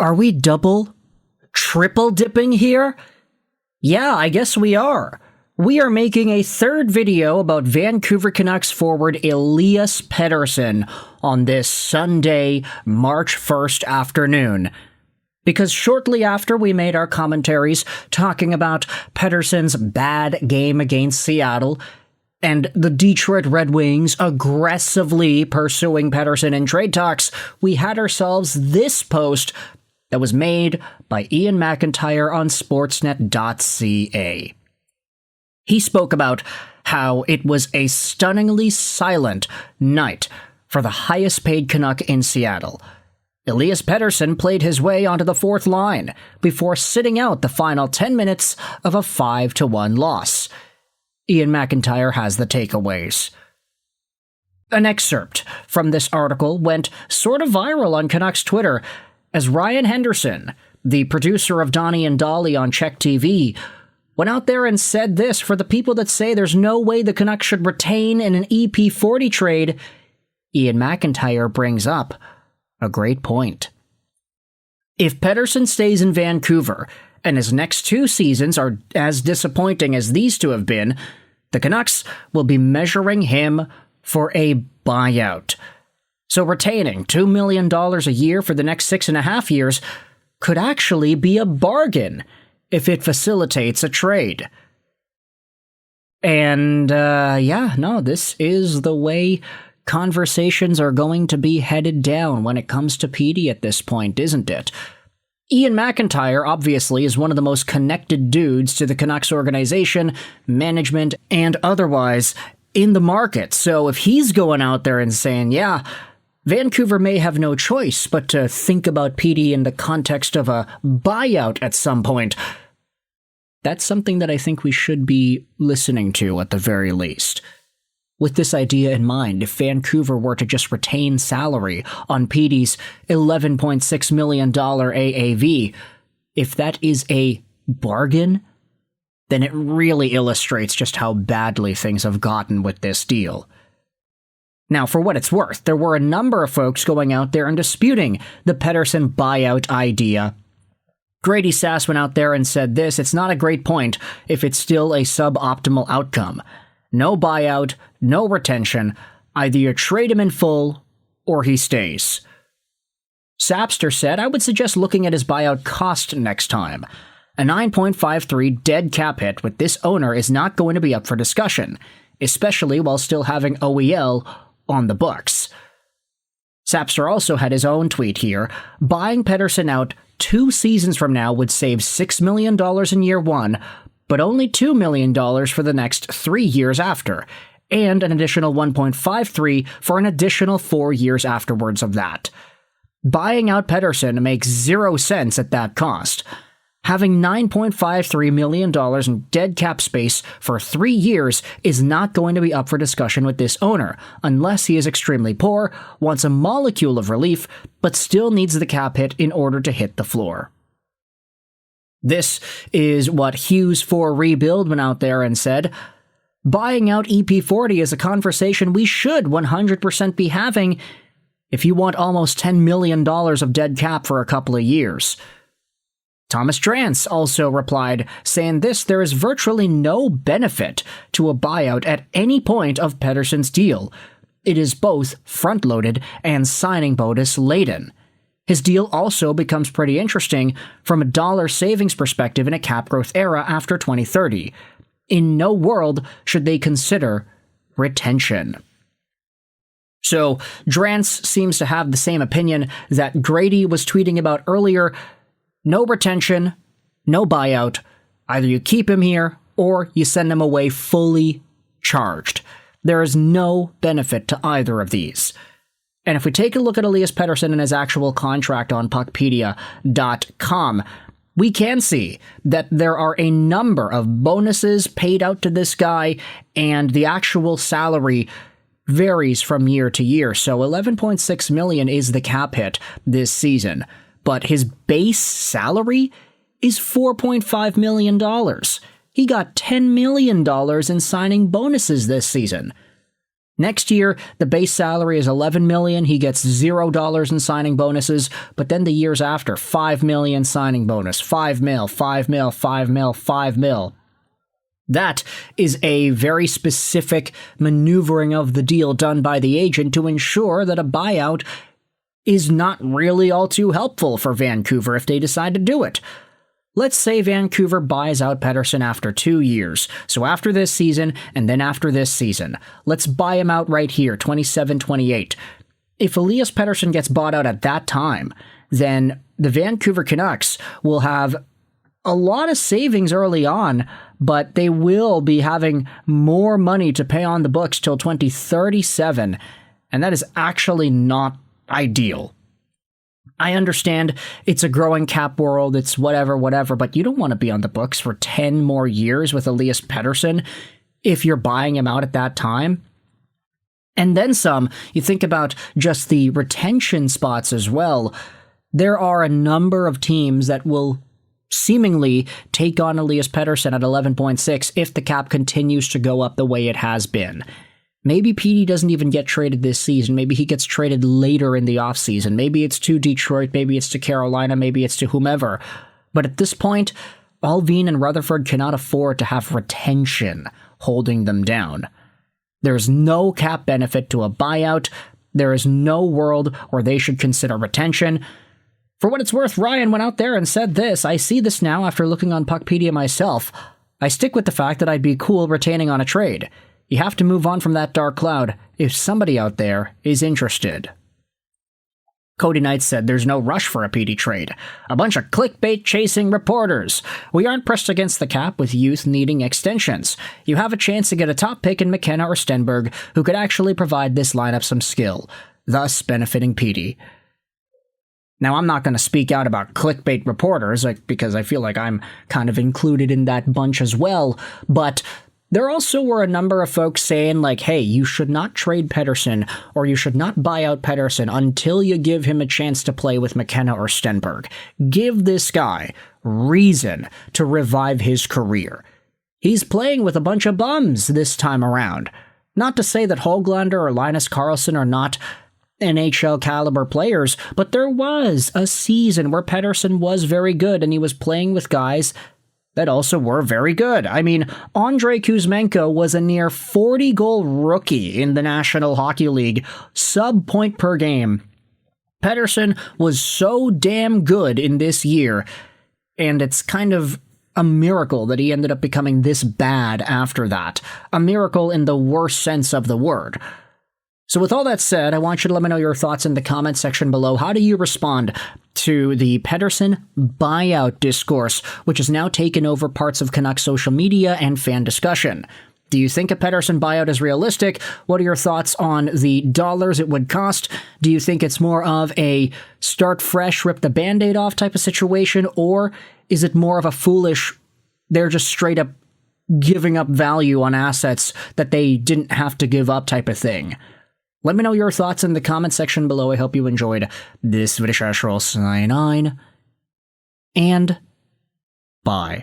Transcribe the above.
Are we double, triple dipping here? Yeah, I guess we are. We are making a third video about Vancouver Canucks forward Elias Pettersson on this Sunday, March 1st afternoon. Because shortly after we made our commentaries talking about Pettersson's bad game against Seattle, and the Detroit Red Wings aggressively pursuing Pettersson in trade talks, we had ourselves this post that was made by Ian McIntyre on Sportsnet.ca. He spoke about how it was a stunningly silent night for the highest paid Canuck in Seattle. Elias Pettersson played his way onto the fourth line before sitting out the final 10 minutes of a 5-1 loss. Ian McIntyre has the takeaways. An excerpt from this article went sort of viral on Canucks Twitter as Ryan Henderson, the producer of Donnie and Dolly on Czech TV, went out there and said this: for the people that say there's no way the Canucks should retain in an EP40 trade, Ian McIntyre brings up a great point. If Pettersson stays in Vancouver, and his next two seasons are as disappointing as these two have been, the Canucks will be measuring him for a buyout. So retaining $2 million a year for the next 6.5 years could actually be a bargain if it facilitates a trade. And, this is the way conversations are going to be headed down when it comes to Petey at this point, isn't it? Ian McIntyre, obviously, is one of the most connected dudes to the Canucks organization, management, and otherwise in the market. So if he's going out there and saying, yeah, Vancouver may have no choice but to think about Petey in the context of a buyout at some point, that's something that I think we should be listening to at the very least. With this idea in mind, if Vancouver were to just retain salary on Petey's $11.6 million AAV, if that is a bargain, then it really illustrates just how badly things have gotten with this deal. Now, for what it's worth, there were a number of folks going out there and disputing the Pettersson buyout idea. Grady Sass went out there and said this: it's not a great point if it's still a suboptimal outcome. No buyout, no retention. Either you trade him in full, or he stays. Sapster said, I would suggest looking at his buyout cost next time. A 9.53 dead cap hit with this owner is not going to be up for discussion, especially while still having OEL on the books. Sapster also had his own tweet here. Buying Pettersson out 2 seasons from now would save $6 million in year 1, but only $2 million for the next 3 years after, and an additional 1.53 for an additional 4 years afterwards of that. Buying out Pettersson makes 0 sense at that cost. Having $9.53 million in dead cap space for 3 years is not going to be up for discussion with this owner, unless he is extremely poor, wants a molecule of relief, but still needs the cap hit in order to hit the floor. This is what Hughes for Rebuild went out there and said. Buying out EP40 is a conversation we should 100% be having if you want almost $10 million of dead cap for a couple of years. Thomas Drance also replied, saying this: there is virtually no benefit to a buyout at any point of Pettersson's deal. It is both front-loaded and signing bonus laden. His deal also becomes pretty interesting from a dollar savings perspective in a cap growth era after 2030. In no world should they consider retention. So, Drance seems to have the same opinion that Grady was tweeting about earlier. No retention, no buyout. Either you keep him here or you send him away fully charged. There is no benefit to either of these. And if we take a look at Elias Pettersson and his actual contract on puckpedia.com, we can see that there are a number of bonuses paid out to this guy, and the actual salary varies from year to year. So $11.6 million is the cap hit this season, but his base salary is $4.5 million. He got $10 million in signing bonuses this season. Next year, the base salary is $11 million. He gets $0 in signing bonuses. But then the years after, $5 million signing bonus, $5 mil, $5 mil, $5 mil, $5 mil. That is a very specific maneuvering of the deal done by the agent to ensure that a buyout is not really all too helpful for Vancouver if they decide to do it. Let's say Vancouver buys out Pettersson after 2 years. So after this season, and then after this season. Let's buy him out right here, 27-28. If Elias Pettersson gets bought out at that time, then the Vancouver Canucks will have a lot of savings early on, but they will be having more money to pay on the books till 2037, and that is actually not ideal. I understand it's a growing cap world, it's whatever, but you don't want to be on the books for 10 more years with Elias Pettersson if you're buying him out at that time. And then some, you think about just the retention spots as well. There are a number of teams that will seemingly take on Elias Pettersson at 11.6 if the cap continues to go up the way it has been. Maybe Petey doesn't even get traded this season. Maybe he gets traded later in the offseason. Maybe it's to Detroit, maybe it's to Carolina, maybe it's to whomever. But at this point, Alvin and Rutherford cannot afford to have retention holding them down. There's no cap benefit to a buyout. There is no world where they should consider retention. For what it's worth, Ryan went out there and said this. I see this now after looking on Puckpedia myself. I stick with the fact that I'd be cool retaining on a trade. You have to move on from that dark cloud if somebody out there is interested. Cody Knight said there's no rush for a Petey trade. A bunch of clickbait-chasing reporters. We aren't pressed against the cap with youth needing extensions. You have a chance to get a top pick in McKenna or Stenberg who could actually provide this lineup some skill, thus benefiting Petey. Now, I'm not going to speak out about clickbait reporters because I feel like I'm kind of included in that bunch as well, but there also were a number of folks saying, like, hey, you should not trade Pettersson or you should not buy out Pettersson until you give him a chance to play with McKenna or Stenberg. Give this guy reason to revive his career. He's playing with a bunch of bums this time around. Not to say that Höglander or Linus Karlsson are not NHL caliber players, but there was a season where Pettersson was very good and he was playing with guys that also were very good. I mean, Andrei Kuzmenko was a near 40-goal rookie in the National Hockey League, sub-point per game. Pettersson was so damn good in this year, and it's kind of a miracle that he ended up becoming this bad after that. A miracle in the worst sense of the word. So with all that said, I want you to let me know your thoughts in the comment section below. How do you respond to the Pettersson buyout discourse, which has now taken over parts of Canucks social media and fan discussion? Do you think a Pettersson buyout is realistic? What are your thoughts on the dollars it would cost? Do you think it's more of a start fresh, rip the Band-Aid off type of situation? Or is it more of a foolish, they're just straight up giving up value on assets that they didn't have to give up type of thing? Let me know your thoughts in the comment section below. I hope you enjoyed this video. Sign on, and bye.